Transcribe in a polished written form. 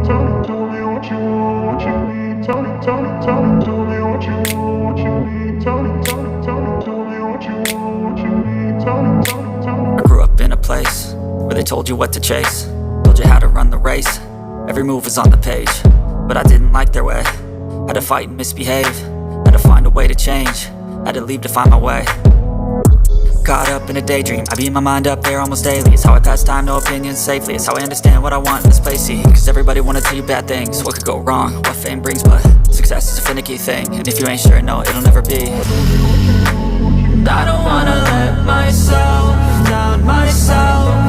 I grew up in a place where they told you what to chase, told you how to run the race. Every move was on the page, but I didn't like their way. Had to fight and misbehave, had to find a way to change, had to leave to find my way. Caught up in a daydream, I beat my mind up there almost daily. It's how I pass time, no opinions safely. It's how I understand what I want in this place, see. Cause everybody wanna tell you bad things, what could go wrong, what fame brings. But success is a finicky thing, and if you ain't sure, no, it'll never be. And I don't wanna let myself down myself.